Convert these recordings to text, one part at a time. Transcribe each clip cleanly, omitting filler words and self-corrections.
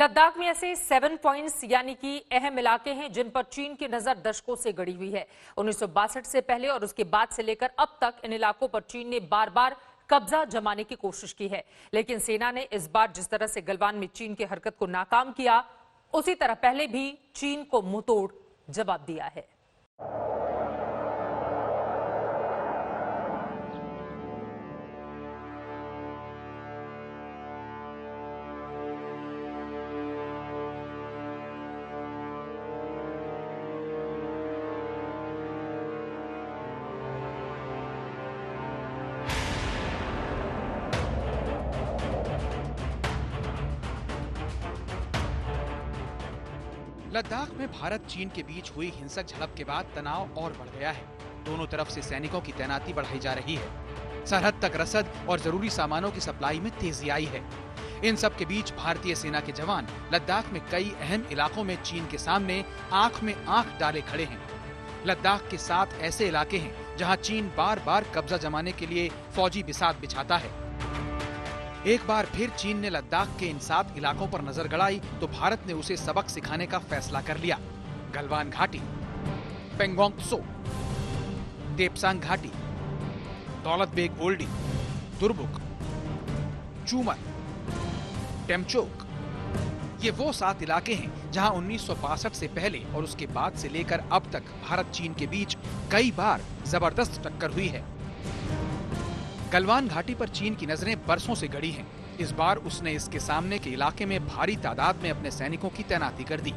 लद्दाख में ऐसे 7 पॉइंट्स यानी कि अहम इलाके हैं जिन पर चीन की नजर दशकों से गड़ी हुई है। 1962 से पहले और उसके बाद से लेकर अब तक इन इलाकों पर चीन ने बार बार कब्जा जमाने की कोशिश की है, लेकिन सेना ने इस बार जिस तरह से गलवान में चीन की हरकत को नाकाम किया, उसी तरह पहले भी चीन को मुंहतोड़ जवाब दिया है। लद्दाख में भारत चीन के बीच हुई हिंसक झड़प के बाद तनाव और बढ़ गया है। दोनों तरफ से सैनिकों की तैनाती बढ़ाई जा रही है। सरहद तक रसद और जरूरी सामानों की सप्लाई में तेजी आई है। इन सब के बीच भारतीय सेना के जवान लद्दाख में कई अहम इलाकों में चीन के सामने आंख में आंख डाले खड़े हैं। लद्दाख के 7 ऐसे इलाके हैं जहां चीन बार बार कब्जा जमाने के लिए फौजी बिसात बिछाता है। एक बार फिर चीन ने लद्दाख के इन 7 इलाकों पर नजर गड़ाई तो भारत ने उसे सबक सिखाने का फैसला कर लिया। गलवान घाटी, पेंगोंग त्सो, तेपसांग घाटी, दौलत बेग ओल्डी, दुरबुक, चूमर, टेमचोक, ये वो 7 इलाके हैं जहां 1962 से पहले और उसके बाद से लेकर अब तक भारत चीन के बीच कई बार जबरदस्त टक्कर हुई है। गलवान घाटी पर चीन की नजरें बरसों से गड़ी हैं। इस बार उसने इसके सामने के इलाके में भारी तादाद में अपने सैनिकों की तैनाती कर दी।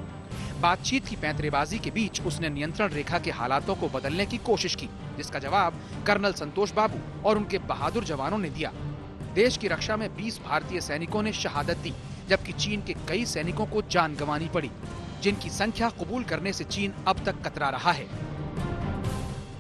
बातचीत की पैंतरेबाजी के बीच उसने नियंत्रण रेखा के हालातों को बदलने की कोशिश की, जिसका जवाब कर्नल संतोष बाबू और उनके बहादुर जवानों ने दिया। देश की रक्षा में 20 भारतीय सैनिकों ने शहादत दी, जबकि चीन के कई सैनिकों को जान गंवानी पड़ी, जिनकी संख्या कबूल करने से चीन अब तक कतरा रहा है।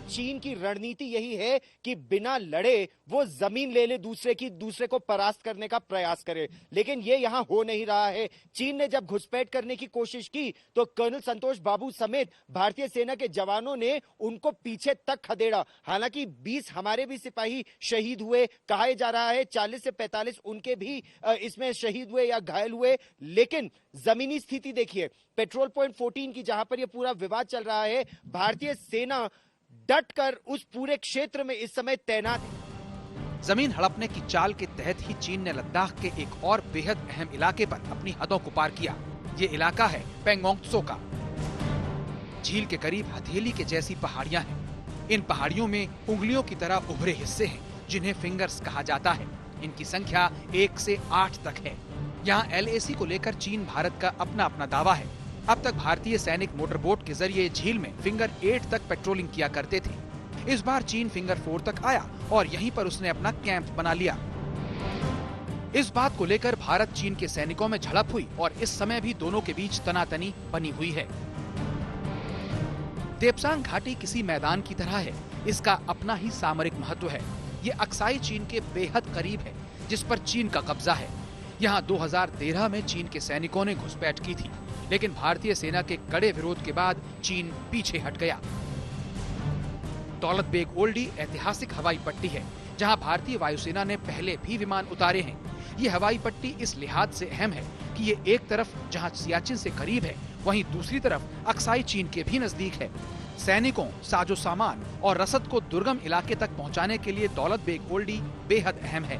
चीन की रणनीति यही है कि बिना लड़े वो जमीन ले ले, दूसरे को परास्त करने का प्रयास करे, लेकिन ये यहां हो नहीं रहा है। चीन ने जब घुसपैठ करने की कोशिश की तो कर्नल संतोष बाबू समेत भारतीय सेना के जवानों ने उनको पीछे तक खदेड़ा। हालांकि 20 हमारे भी सिपाही शहीद हुए, कहा जा रहा है 40 से 45 उनके भी इसमें शहीद हुए या घायल हुए। लेकिन जमीनी स्थिति देखिए, पेट्रोल पॉइंट 14 की जहां पर यह पूरा विवाद चल रहा है, भारतीय सेना डटकर उस पूरे क्षेत्र में इस समय तैनात है। जमीन हड़पने की चाल के तहत ही चीन ने लद्दाख के एक और बेहद अहम इलाके पर अपनी हदों को पार किया। ये इलाका है पेंगोंग त्सो का। झील के करीब हथेली के जैसी पहाड़ियां हैं। इन पहाड़ियों में उंगलियों की तरह उभरे हिस्से हैं, जिन्हें फिंगर्स कहा जाता है। इनकी संख्या 1 से 8 तक है। यहाँ LAC को लेकर चीन भारत का अपना अपना दावा है। अब तक भारतीय सैनिक मोटरबोट के जरिए झील में फिंगर 8 तक पेट्रोलिंग किया करते थे। इस बार चीन फिंगर 4 तक आया और यहीं पर उसने अपना कैंप बना लिया। इस बात को लेकर भारत चीन के सैनिकों में झड़प हुई और इस समय भी दोनों के बीच तनातनी बनी हुई है। तेपसांग घाटी किसी मैदान की तरह है। इसका अपना ही सामरिक महत्व है। ये अक्साई चीन के बेहद करीब है, जिस पर चीन का कब्जा है। यहाँ 2013 में चीन के सैनिकों ने घुसपैठ की थी, लेकिन भारतीय सेना के कड़े विरोध के बाद चीन पीछे हट गया। दौलत बेग ओल्डी ऐतिहासिक हवाई पट्टी है, जहां भारतीय वायुसेना ने पहले भी विमान उतारे हैं। ये हवाई पट्टी इस लिहाज से अहम है कि ये एक तरफ जहां सियाचिन से करीब है, वहीं दूसरी तरफ अक्साई चीन के भी नजदीक है। सैनिकों, साजो सामान और रसद को दुर्गम इलाके तक पहुंचाने के लिए दौलत बेग ओल्डी बेहद अहम है।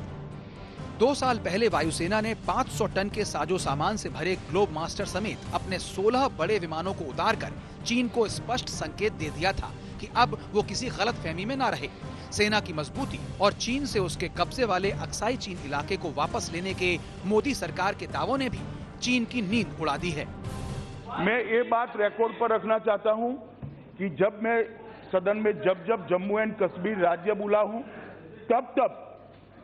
2 साल पहले वायुसेना ने 500 टन के साजो सामान से भरे ग्लोब मास्टर समेत अपने 16 बड़े विमानों को उतारकर चीन को स्पष्ट संकेत दे दिया था कि अब वो किसी गलतफहमी में ना रहे। सेना की मजबूती और चीन से उसके कब्जे वाले अक्साई चीन इलाके को वापस लेने के मोदी सरकार के दावों ने भी चीन की नींद उड़ा दी है। मैं ये बात रिकॉर्ड पर रखना चाहता हूँ कि जब मैं सदन में जब जम्मू एंड कश्मीर राज्य बोला हूँ, तब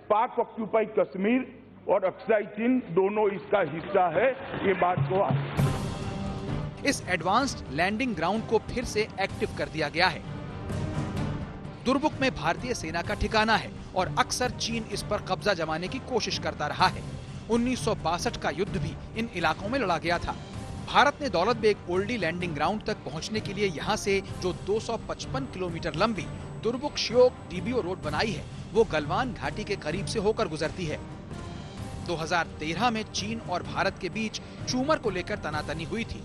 पाक ऑक्यूपाई कश्मीर और अक्साई चीन दोनों इसका हिस्सा है। ये बात को इस एडवांस्ड लैंडिंग ग्राउंड को फिर से एक्टिव कर दिया गया है। दुरबुक में भारतीय सेना का ठिकाना है और अक्सर चीन इस पर कब्जा जमाने की कोशिश करता रहा है। 1962 का युद्ध भी इन इलाकों में लड़ा गया था। भारत ने दौलत बेग ओल्डी लैंडिंग ग्राउंड तक पहुंचने के लिए यहाँ से जो 255 किलोमीटर लंबी दुरबुक श्योक DBO रोड बनाई है, वो गलवान घाटी के करीब से होकर गुजरती है। 2013 में चीन और भारत के बीच चूमर को लेकर तनातनी हुई थी।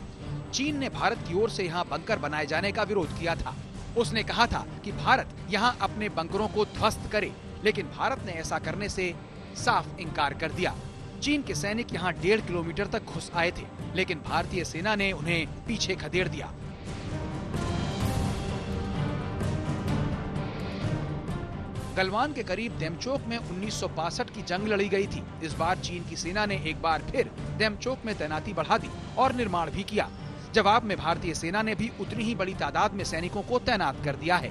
चीन ने भारत की ओर से यहाँ बंकर बनाए जाने का विरोध किया था। उसने कहा था कि भारत यहाँ अपने बंकरों को ध्वस्त करे, लेकिन भारत ने ऐसा करने से साफ इनकार कर दिया। चीन के सैनिक यहाँ 1.5 किलोमीटर तक घुस आए थे, लेकिन भारतीय सेना ने उन्हें पीछे खदेड़ दिया। गलवान के करीब देमचोक में 1962 की जंग लड़ी गई थी। इस बार चीन की सेना ने एक बार फिर देमचोक में तैनाती बढ़ा दी और निर्माण भी किया। जवाब में भारतीय सेना ने भी उतनी ही बड़ी तादाद में सैनिकों को तैनात कर दिया है।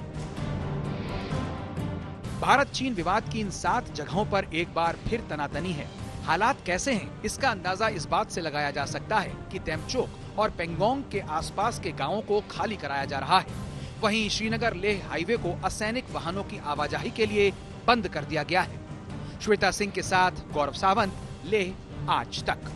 भारत चीन विवाद की इन 7 जगहों पर एक बार फिर तनातनी है। हालात कैसे हैं, इसका अंदाजा इस बात से लगाया जा सकता है कि देमचोक और पेंगोंग के आसपास के गांवों को खाली कराया जा रहा है। वहीं श्रीनगर लेह हाईवे को असैनिक वाहनों की आवाजाही के लिए बंद कर दिया गया है। श्वेता सिंह के साथ गौरव सावंत, लेह आज तक।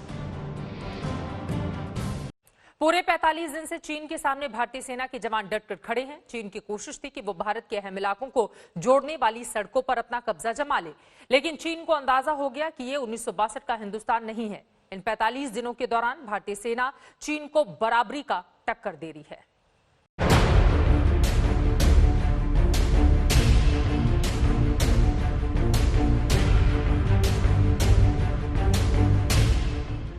पूरे 45 दिन से चीन के सामने भारतीय सेना के जवान डटकर खड़े हैं। चीन की कोशिश थी कि वो भारत के अहम इलाकों को जोड़ने वाली सड़कों पर अपना कब्जा जमा ले, लेकिन चीन को अंदाजा हो गया कि ये 1962 का हिंदुस्तान नहीं है। इन 45 दिनों के दौरान भारतीय सेना चीन को बराबरी का टक्कर दे रही है।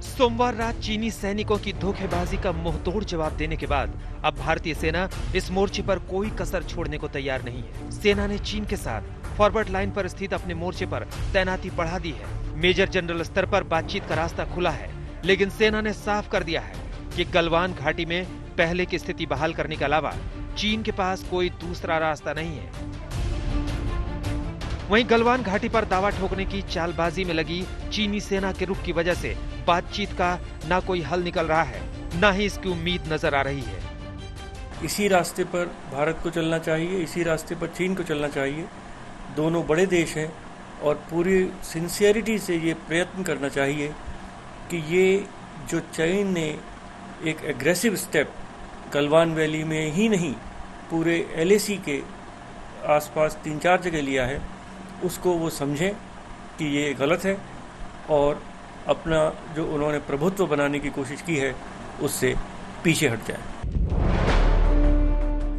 सोमवार रात चीनी सैनिकों की धोखेबाजी का मुंहतोड़ जवाब देने के बाद अब भारतीय सेना इस मोर्चे पर कोई कसर छोड़ने को तैयार नहीं है। सेना ने चीन के साथ फॉरवर्ड लाइन पर स्थित अपने मोर्चे पर तैनाती बढ़ा दी है। मेजर जनरल स्तर पर बातचीत का रास्ता खुला है, लेकिन सेना ने साफ कर दिया है कि गलवान घाटी में पहले की स्थिति बहाल करने के अलावा चीन के पास कोई दूसरा रास्ता नहीं है। वहीं गलवान घाटी पर दावा ठोकने की चालबाजी में लगी चीनी सेना के रुख की वजह से बातचीत का ना कोई हल निकल रहा है, ना ही इसकी उम्मीद नजर आ रही है। इसी रास्ते पर भारत को चलना चाहिए, इसी रास्ते पर चीन को चलना चाहिए। दोनों बड़े देश हैं और पूरी सिंसियरिटी से ये प्रयत्न करना चाहिए कि ये जो चीन ने एक एग्रेसिव स्टेप गलवान वैली में ही नहीं पूरे LAC के आसपास 3-4 जगह लिया है, उसको वो समझें कि ये गलत है और अपना जो उन्होंने प्रभुत्व बनाने की कोशिश की है उससे पीछे हट जाए।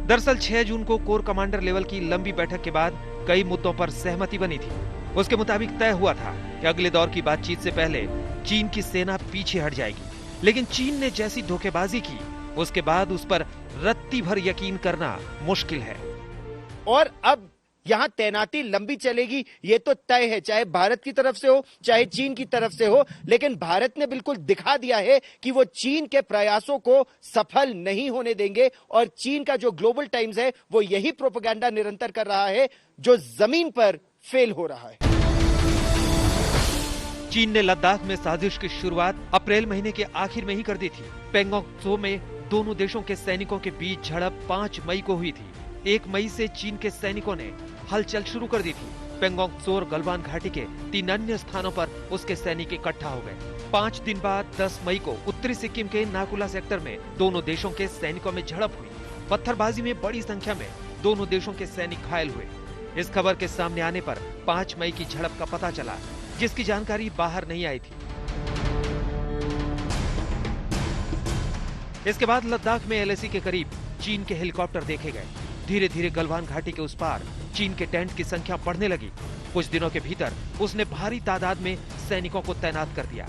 दरअसल 6 जून को कोर कमांडर लेवल की लंबी बैठक के बाद कई मुद्दों पर सहमति बनी थी। उसके मुताबिक तय हुआ था कि अगले दौर की बातचीत से पहले चीन की सेना पीछे हट जाएगी, लेकिन चीन ने जैसी धोखेबाजी की उसके बाद उस पर रत्ती भर यकीन करना मुश्किल है। और अब यहाँ तैनाती लंबी चलेगी ये तो तय है, चाहे भारत की तरफ से हो चाहे चीन की तरफ से हो, लेकिन भारत ने बिल्कुल दिखा दिया है कि वो चीन के प्रयासों को सफल नहीं होने देंगे। और चीन का जो ग्लोबल टाइम्स है वो यही प्रोपेगेंडा निरंतर कर रहा है जो जमीन पर फेल हो रहा है। चीन ने लद्दाख में साजिश की शुरुआत अप्रैल महीने के आखिर में ही कर दी थी। पेंगोंग त्सो में दोनों देशों के सैनिकों के बीच झड़प 5 मई को हुई थी। 1 मई से चीन के सैनिकों ने हलचल शुरू कर दी थी। पेंगोंग त्सो और गलवान घाटी के 3 अन्य स्थानों पर उसके सैनिक इकट्ठा हो गए। 5 दिन बाद 10 मई को उत्तरी सिक्किम के नाकुला सेक्टर में दोनों देशों के सैनिकों में झड़प हुई। पत्थरबाजी में बड़ी संख्या में दोनों देशों के सैनिक घायल हुए। इस खबर के सामने आने पर 5 मई की झड़प का पता चला, जिसकी जानकारी बाहर नहीं आई थी। इसके बाद लद्दाख में LAC के करीब चीन के हेलीकॉप्टर देखे गए। धीरे धीरे गलवान घाटी के उस पार चीन के टेंट की संख्या बढ़ने लगी। कुछ दिनों के भीतर उसने भारी तादाद में सैनिकों को तैनात कर दिया।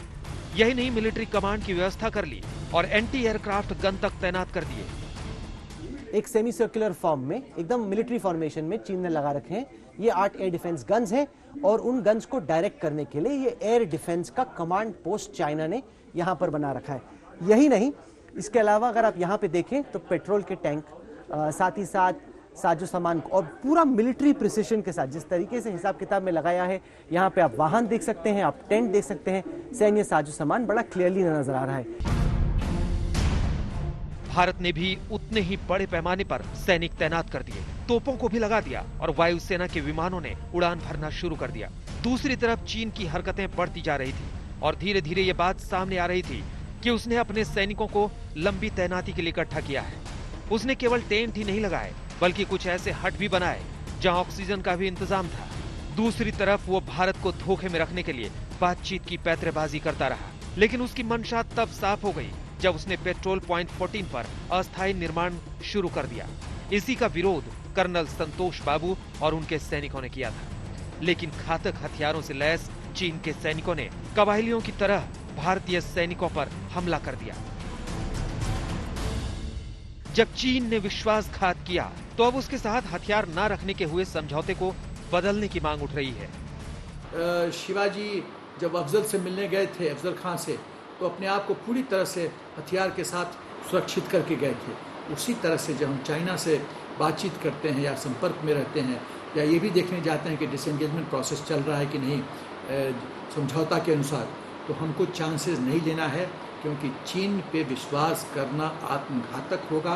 यही नहीं, मिलिट्री कमांड की व्यवस्था कर ली और एंटी एयरक्राफ्ट गन तक तैनात कर दिए। एक सेमी सर्कुलर फॉर्म में एकदम मिलिट्री फॉर्मेशन में चीन ने लगा रखे हैं। ये 8 एयर डिफेंस गन्स हैं और उन गन्स को डायरेक्ट करने के लिए ये एयर डिफेंस का कमांड पोस्ट चाइना ने यहाँ पर बना रखा है। यही नहीं, इसके अलावा अगर आप यहाँ पे देखें तो पेट्रोल के टैंक, साथ ही साथ साजो सामान और पूरा मिलिट्री प्रिसिशन के साथ जिस तरीके से हिसाब किताब में लगाया है, यहाँ पे आप वाहन देख सकते हैं, आप टेंट देख सकते हैं, सैन्य साजो सामान बड़ा क्लियरली नजर आ रहा है। भारत ने भी उतने ही बड़े पैमाने पर सैनिक तैनात कर दिए, तोपों को भी लगा दिया और वायुसेना के विमानों ने उड़ान भरना शुरू कर दिया। दूसरी तरफ चीन की हरकतें बढ़ती जा रही थी और धीरे धीरे ये बात सामने आ रही थी कि उसने अपने सैनिकों को लंबी तैनाती के लिए इकट्ठा किया है। उसने केवल टेंट ही नहीं लगाए बल्कि कुछ ऐसे हट भी बनाए जहां ऑक्सीजन का भी इंतजाम था। दूसरी तरफ वो भारत को धोखे में रखने के लिए बातचीत की पैंतरेबाजी करता रहा, लेकिन उसकी मंशा तब साफ हो गई जब उसने पेट्रोल पॉइंट 14 पर अस्थायी निर्माण शुरू कर दिया। इसी का विरोध कर्नल संतोष बाबू और उनके सैनिकों ने किया था, लेकिन घातक हथियारों से लैस चीन के सैनिकों ने कबायलियों की तरह भारतीय सैनिकों पर हमला कर दिया। जब चीन ने विश्वासघात किया तो अब उसके साथ हथियार न रखने के हुए समझौते को बदलने की मांग उठ रही है। शिवाजी जब अफजल से मिलने गए थे, अफजल खान से, तो अपने आप को पूरी तरह से हथियार के साथ सुरक्षित करके गए थे। उसी तरह से जब हम चाइना से बातचीत करते हैं या संपर्क में रहते हैं या ये भी देखने जाते हैं कि डिसएंगेजमेंट प्रोसेस चल रहा है कि नहीं समझौता के अनुसार, तो हमको चांसेस नहीं लेना है, क्योंकि चीन पे विश्वास करना आत्मघातक होगा।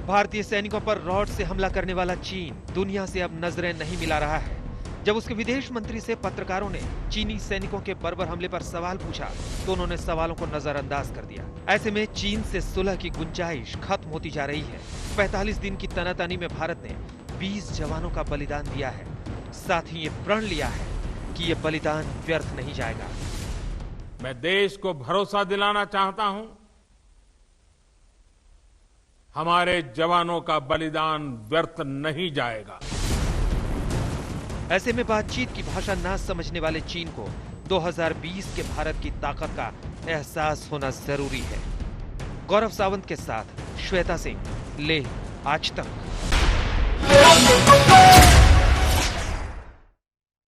भारतीय सैनिकों पर रॉड से हमला करने वाला चीन दुनिया से अब नजरें नहीं मिला रहा है। जब उसके विदेश मंत्री से पत्रकारों ने चीनी सैनिकों के बर्बर हमले पर सवाल पूछा तो उन्होंने सवालों को नजरअंदाज कर दिया। ऐसे में चीन से सुलह की गुंजाइश खत्म होती जा रही है। 45 दिन की तनातनी में भारत ने 20 जवानों का बलिदान दिया है। साथ ही ये प्रण लिया है कि ये बलिदान व्यर्थ नहीं जाएगा। मैं देश को भरोसा दिलाना चाहता हूं, हमारे जवानों का बलिदान व्यर्थ नहीं जाएगा। ऐसे में बातचीत की भाषा ना समझने वाले चीन को 2020 के भारत की ताकत का एहसास होना जरूरी है। गौरव सावंत के साथ श्वेता सिंह, लेह, आज तक।